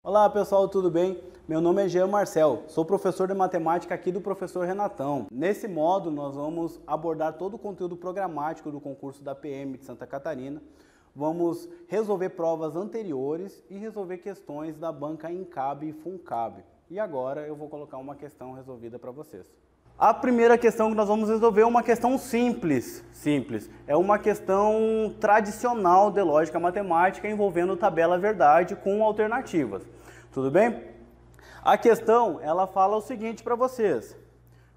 Olá pessoal, tudo bem? Meu nome é Jean Marcel, sou professor de matemática aqui do professor Renatão. Nesse módulo nós vamos abordar todo o conteúdo programático do concurso da PM de Santa Catarina. Vamos resolver provas anteriores e resolver questões da banca INCAB e FUNCAB. E agora eu vou colocar uma questão resolvida para vocês. A primeira questão que nós vamos resolver é uma questão simples. É uma questão tradicional de lógica matemática envolvendo tabela verdade com alternativas. Tudo bem? A questão, ela fala o seguinte para vocês.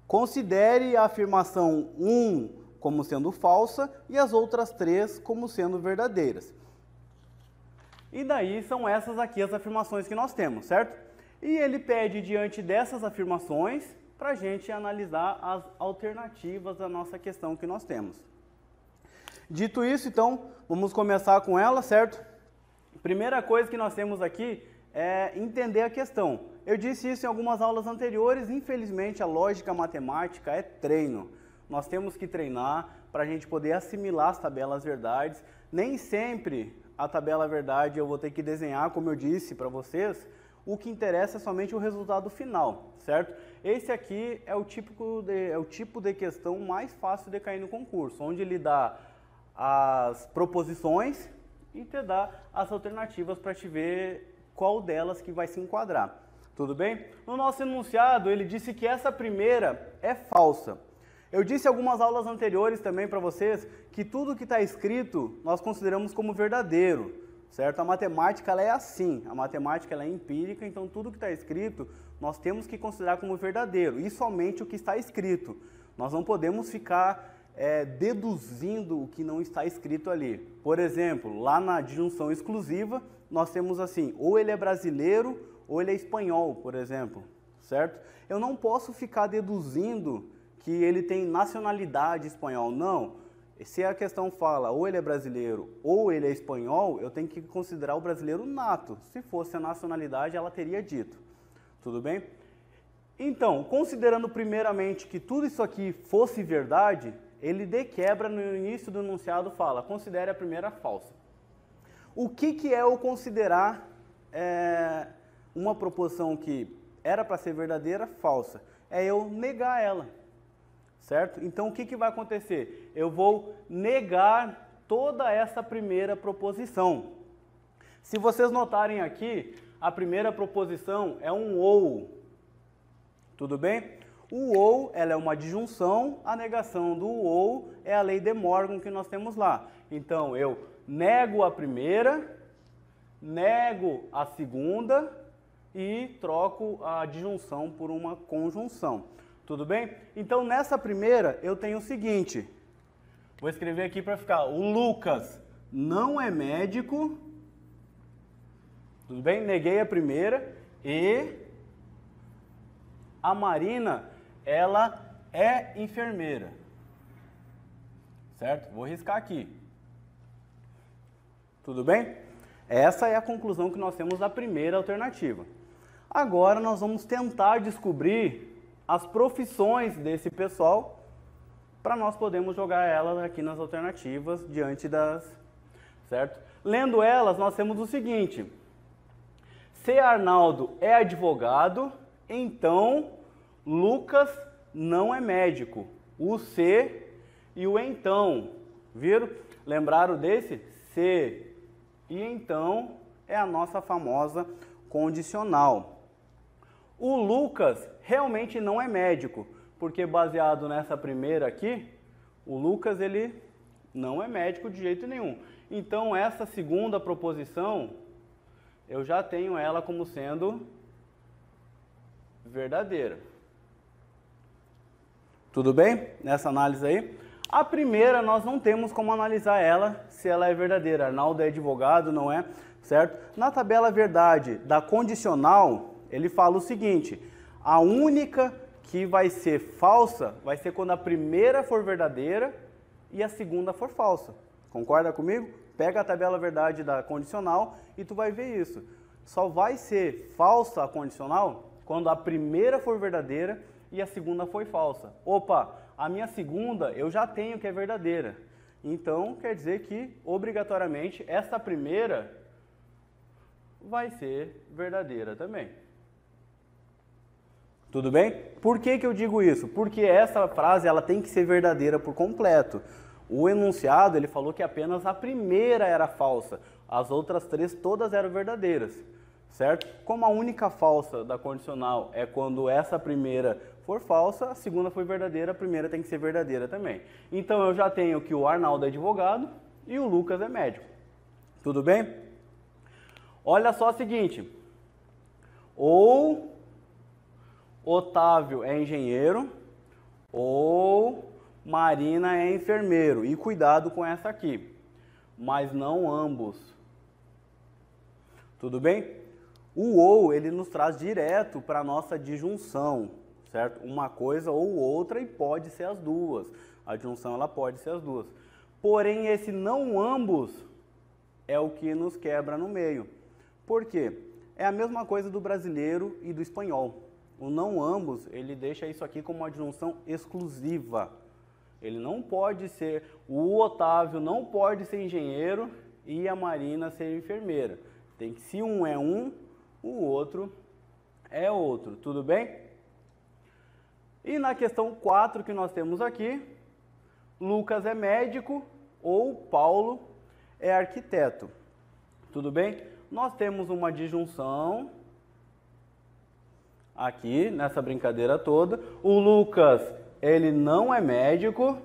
Considere a afirmação 1 como sendo falsa e as outras 3 como sendo verdadeiras. E daí são essas aqui as afirmações que nós temos, certo? E ele pede diante dessas afirmações para a gente analisar as alternativas da nossa questão que nós temos. Dito isso, então, vamos começar com ela, certo? Primeira coisa que nós temos aqui é entender a questão. Eu disse isso em algumas aulas anteriores, infelizmente a lógica matemática é treino. Nós temos que treinar para a gente poder assimilar as tabelas verdades. Nem sempre a tabela verdade eu vou ter que desenhar, como eu disse para vocês. O que interessa é somente o resultado final, certo? Esse aqui é o tipo de questão mais fácil de cair no concurso, onde ele dá as proposições e te dá as alternativas para te ver qual delas que vai se enquadrar. Tudo bem? No nosso enunciado, ele disse que essa primeira é falsa. Eu disse em algumas aulas anteriores também para vocês que tudo que está escrito nós consideramos como verdadeiro, certo? A matemática ela é assim, a matemática ela é empírica, então tudo que está escrito nós temos que considerar como verdadeiro, e somente o que está escrito. Nós não podemos ficar deduzindo o que não está escrito ali. Por exemplo, lá na disjunção exclusiva, nós temos assim, ou ele é brasileiro ou ele é espanhol, por exemplo, certo? Eu não posso ficar deduzindo que ele tem nacionalidade espanhol, não. Se a questão fala ou ele é brasileiro ou ele é espanhol, eu tenho que considerar o brasileiro nato. Se fosse a nacionalidade, ela teria dito. Tudo bem? Então, considerando primeiramente que tudo isso aqui fosse verdade, ele de quebra no início do enunciado fala, considere a primeira falsa. O que é o considerar uma proposição que era para ser verdadeira, falsa? É eu negar ela. Certo? Então, o que vai acontecer? Eu vou negar toda essa primeira proposição. Se vocês notarem aqui, a primeira proposição é um ou. Tudo bem? O ou ela é uma disjunção, a negação do ou é a lei de Morgan que nós temos lá. Então, eu nego a primeira, nego a segunda e troco a disjunção por uma conjunção. Tudo bem? Então, nessa primeira, eu tenho o seguinte. Vou escrever aqui para ficar. O Lucas não é médico. Tudo bem? Neguei a primeira. E a Marina, ela é enfermeira. Certo? Vou riscar aqui. Tudo bem? Essa é a conclusão que nós temos da primeira alternativa. Agora, nós vamos tentar descobrir as profissões desse pessoal, para nós podermos jogar elas aqui nas alternativas, diante das... Certo? Lendo elas, nós temos o seguinte. Se Arnaldo é advogado, então Lucas não é médico. O se e o então. Viram? Lembraram desse? Se e então é a nossa famosa condicional. O Lucas realmente não é médico, porque baseado nessa primeira aqui, o Lucas ele não é médico de jeito nenhum. Então essa segunda proposição, eu já tenho ela como sendo verdadeira. Tudo bem? Nessa análise aí. A primeira nós não temos como analisar ela se ela é verdadeira. Arnaldo é advogado, não é? Certo? Na tabela verdade da condicional, ele fala o seguinte, a única que vai ser falsa vai ser quando a primeira for verdadeira e a segunda for falsa. Concorda comigo? Pega a tabela verdade da condicional e tu vai ver isso. Só vai ser falsa a condicional quando a primeira for verdadeira e a segunda for falsa. Opa, a minha segunda eu já tenho que é verdadeira. Então, quer dizer que, obrigatoriamente, essa primeira vai ser verdadeira também. Tudo bem? Por que que eu digo isso? Porque essa frase ela tem que ser verdadeira por completo. O enunciado ele falou que apenas a primeira era falsa, as outras três todas eram verdadeiras, certo? Como a única falsa da condicional é quando essa primeira for falsa, a segunda foi verdadeira, a primeira tem que ser verdadeira também. Então eu já tenho que o Arnaldo é advogado e o Lucas é médico. Tudo bem? Olha só o seguinte, ou Otávio é engenheiro ou Marina é enfermeiro. E cuidado com essa aqui, mas não ambos. Tudo bem? O ou ele nos traz direto para a nossa disjunção, certo? Uma coisa ou outra e pode ser as duas. A disjunção ela pode ser as duas. Porém, esse não ambos é o que nos quebra no meio. Por quê? É a mesma coisa do brasileiro e do espanhol. O não ambos, ele deixa isso aqui como uma disjunção exclusiva. Ele não pode ser, o Otávio não pode ser engenheiro e a Marina ser enfermeira. Tem que, se um é um, o outro é outro. Tudo bem? E na questão 4 que nós temos aqui, Lucas é médico ou Paulo é arquiteto. Tudo bem? Nós temos uma disjunção aqui nessa brincadeira toda. O Lucas, ele não é médico.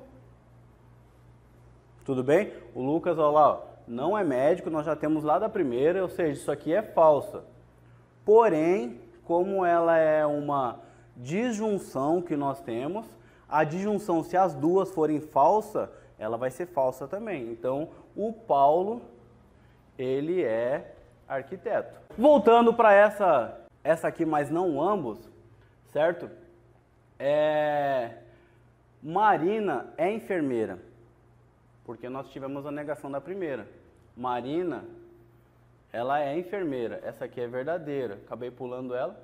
Tudo bem? O Lucas, olha lá, ó, não é médico, nós já temos lá da primeira, ou seja, isso aqui é falsa. Porém, como ela é uma disjunção que nós temos, a disjunção, se as duas forem falsa, ela vai ser falsa também. Então, o Paulo, ele é arquiteto. Voltando para essa aqui, mas não ambos, certo? Marina é enfermeira, porque nós tivemos a negação da primeira. Marina, ela é enfermeira. Essa aqui é verdadeira. Acabei pulando ela.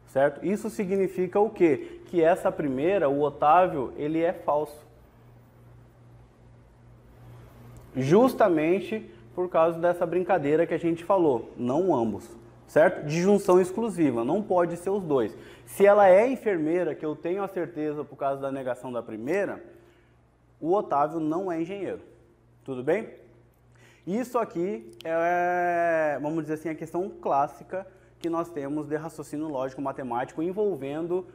Certo? Isso significa o quê? Que essa primeira, o Otávio, ele é falso. Justamente por causa dessa brincadeira que a gente falou. Não ambos. Certo? Disjunção exclusiva. Não pode ser os dois. Se ela é enfermeira, que eu tenho a certeza por causa da negação da primeira, o Otávio não é engenheiro. Tudo bem? Isso aqui é, vamos dizer assim, a questão clássica que nós temos de raciocínio lógico matemático envolvendo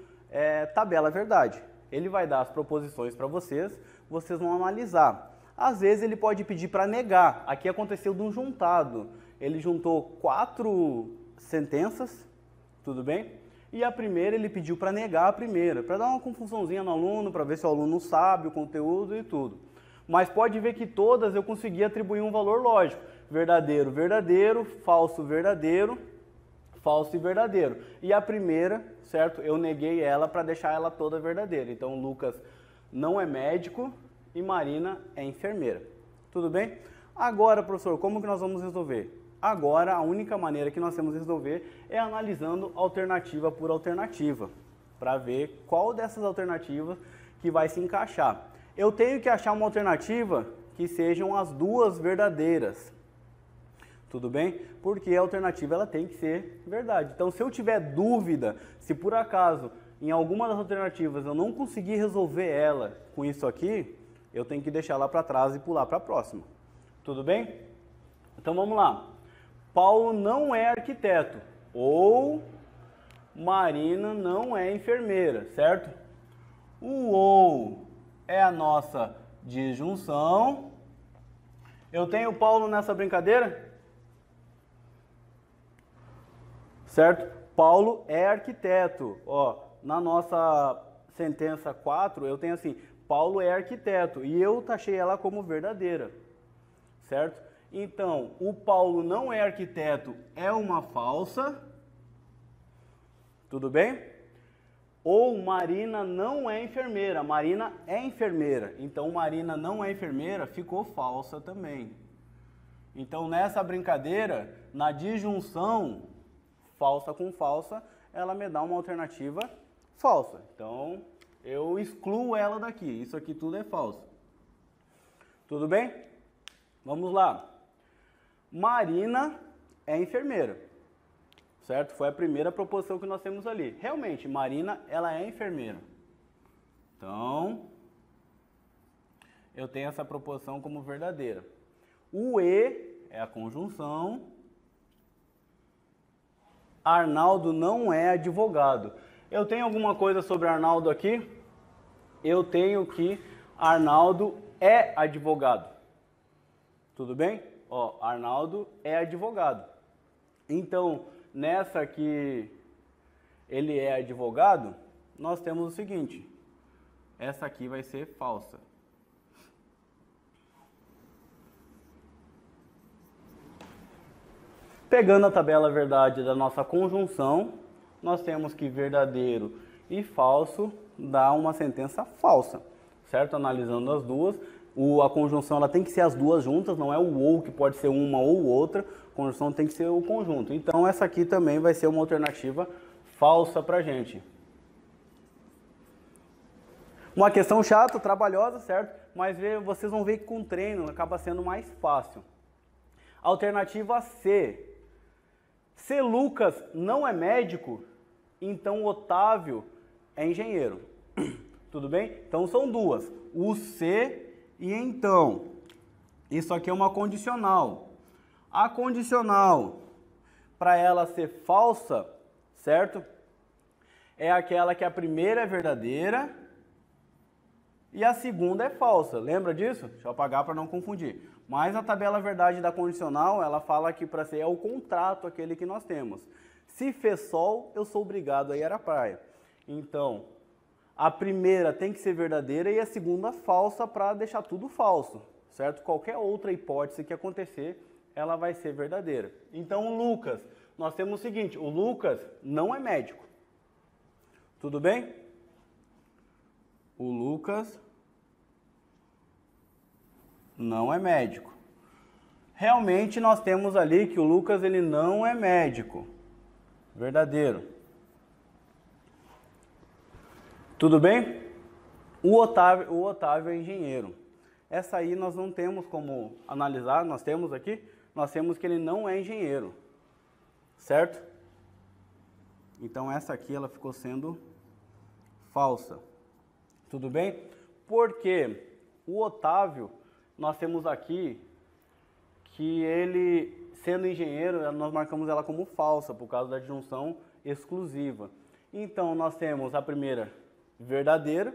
tabela verdade. Ele vai dar as proposições para vocês, vocês vão analisar. Às vezes ele pode pedir para negar. Aqui aconteceu de um juntado. Ele juntou 4 sentenças, tudo bem? E a primeira ele pediu para negar a primeira, para dar uma confusãozinha no aluno, para ver se o aluno sabe o conteúdo e tudo. Mas pode ver que todas eu consegui atribuir um valor lógico. Verdadeiro, verdadeiro, falso, verdadeiro, falso e verdadeiro. E a primeira, certo? Eu neguei ela para deixar ela toda verdadeira. Então, Lucas não é médico e Marina é enfermeira. Tudo bem? Agora, professor, como que nós vamos resolver? Agora, a única maneira que nós temos de resolver é analisando alternativa por alternativa, para ver qual dessas alternativas que vai se encaixar. Eu tenho que achar uma alternativa que sejam as duas verdadeiras. Tudo bem? Porque a alternativa ela tem que ser verdade. Então, se eu tiver dúvida, se por acaso em alguma das alternativas eu não conseguir resolver ela com isso aqui, eu tenho que deixar ela para trás e pular para a próxima. Tudo bem? Então vamos lá. Paulo não é arquiteto ou Marina não é enfermeira, certo? O ou é a nossa disjunção. Eu tenho Paulo nessa brincadeira? Certo? Paulo é arquiteto. Ó, na nossa sentença 4, eu tenho assim, Paulo é arquiteto, e eu taxei ela como verdadeira. Certo? Então, o Paulo não é arquiteto é uma falsa. Tudo bem? Ou Marina não é enfermeira. Marina é enfermeira. Então, Marina não é enfermeira ficou falsa também. Então, nessa brincadeira, na disjunção falsa com falsa, ela me dá uma alternativa falsa. Então, eu excluo ela daqui. Isso aqui tudo é falso. Tudo bem? Vamos lá. Marina é enfermeira, certo? Foi a primeira proposição que nós temos ali. Realmente, Marina, ela é enfermeira. Então, eu tenho essa proposição como verdadeira. O E é a conjunção. Arnaldo não é advogado. Eu tenho alguma coisa sobre Arnaldo aqui? Eu tenho que Arnaldo é advogado. Tudo bem? Ó, Arnaldo é advogado. Então, nessa que ele é advogado, nós temos o seguinte. Essa aqui vai ser falsa. Pegando a tabela verdade da nossa conjunção, nós temos que verdadeiro e falso dá uma sentença falsa, certo? Analisando as duas, a conjunção ela tem que ser as duas juntas, não é o ou que pode ser uma ou outra, a conjunção tem que ser o conjunto. Então essa aqui também vai ser uma alternativa falsa pra gente. Uma questão chata, trabalhosa, certo? Mas vocês vão ver que com treino acaba sendo mais fácil. Alternativa C. Se Lucas não é médico, então Otávio é engenheiro. Tudo bem? Então são duas. O se e então. Isso aqui é uma condicional. A condicional, para ela ser falsa, certo? É aquela que a primeira é verdadeira e a segunda é falsa. Lembra disso? Deixa eu apagar para não confundir. Mas a tabela verdade da condicional, ela fala que para ser é o contrato aquele que nós temos. Se fez sol, eu sou obrigado a ir à praia. Então, a primeira tem que ser verdadeira e a segunda falsa para deixar tudo falso, certo? Qualquer outra hipótese que acontecer, ela vai ser verdadeira. Então, o Lucas, nós temos o seguinte, o Lucas não é médico. Tudo bem? O Lucas não é médico. Realmente nós temos ali que o Lucas ele não é médico. Verdadeiro. Tudo bem? O Otávio é engenheiro. Essa aí nós não temos como analisar, nós temos que ele não é engenheiro. Certo? Então essa aqui ela ficou sendo falsa. Tudo bem? Porque o Otávio, nós temos aqui que ele, sendo engenheiro, nós marcamos ela como falsa, por causa da adjunção exclusiva. Então, nós temos a primeira verdadeira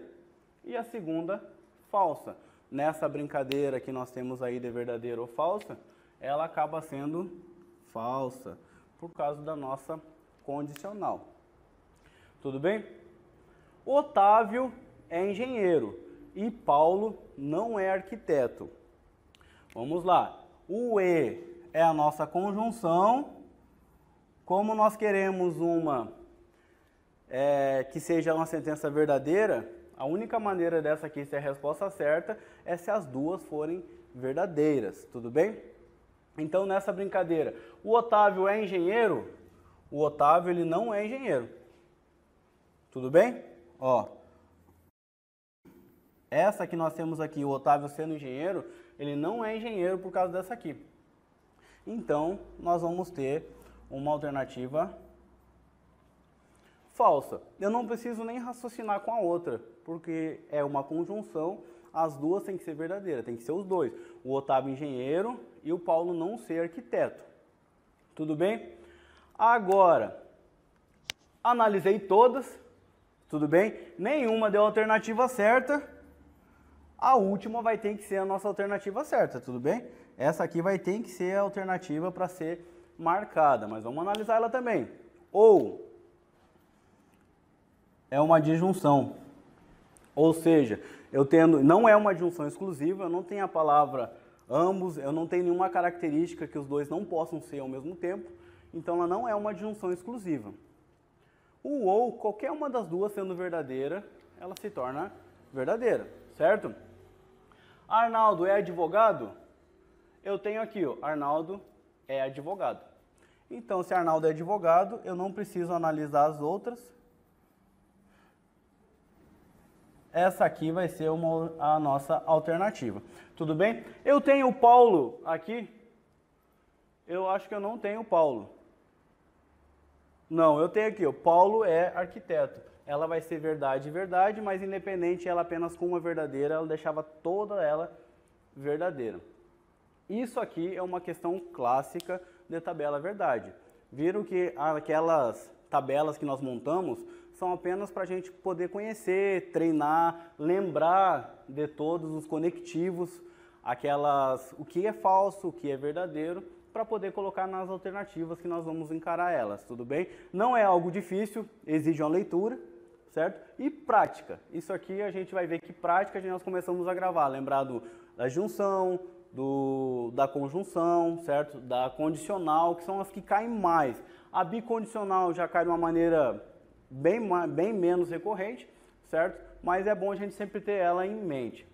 e a segunda falsa. Nessa brincadeira que nós temos aí de verdadeira ou falsa, ela acaba sendo falsa, por causa da nossa condicional. Tudo bem? Otávio é engenheiro e Paulo não é arquiteto. Vamos lá. O E é a nossa conjunção. Como nós queremos uma que seja uma sentença verdadeira, a única maneira dessa aqui ser a resposta certa é se as duas forem verdadeiras. Tudo bem? Então, nessa brincadeira, o Otávio é engenheiro? O Otávio ele não é engenheiro. Tudo bem? Ó. Essa que nós temos aqui, o Otávio sendo engenheiro, ele não é engenheiro por causa dessa aqui. Então, nós vamos ter uma alternativa falsa. Eu não preciso nem raciocinar com a outra, porque é uma conjunção, as duas têm que ser verdadeiras, tem que ser os dois. O Otávio engenheiro e o Paulo não ser arquiteto. Tudo bem? Agora, analisei todas, tudo bem? Nenhuma deu a alternativa certa. A última vai ter que ser a nossa alternativa certa, tudo bem? Essa aqui vai ter que ser a alternativa para ser marcada, mas vamos analisar ela também. Ou é uma disjunção, ou seja, não é uma disjunção exclusiva, eu não tenho a palavra ambos, eu não tenho nenhuma característica que os dois não possam ser ao mesmo tempo, então ela não é uma disjunção exclusiva. O ou, qualquer uma das duas sendo verdadeira, ela se torna verdadeira, certo? Arnaldo é advogado? Eu tenho aqui, ó, Arnaldo é advogado. Então, se Arnaldo é advogado, eu não preciso analisar as outras. Essa aqui vai ser a nossa alternativa. Tudo bem? Eu tenho o Paulo aqui. Eu acho que eu não tenho Paulo. Não, eu tenho aqui, o Paulo é arquiteto. Ela vai ser verdade, mas independente, ela apenas com uma verdadeira, ela deixava toda ela verdadeira. Isso aqui é uma questão clássica de tabela verdade. Viram que aquelas tabelas que nós montamos são apenas para a gente poder conhecer, treinar, lembrar de todos os conectivos, o que é falso, o que é verdadeiro, para poder colocar nas alternativas que nós vamos encarar elas, tudo bem? Não é algo difícil, exige uma leitura, certo? E prática. Isso aqui a gente vai ver que prática nós começamos a gravar, lembrar da junção, da conjunção, certo? Da condicional, que são as que caem mais. A bicondicional já cai de uma maneira bem menos recorrente, certo? Mas é bom a gente sempre ter ela em mente.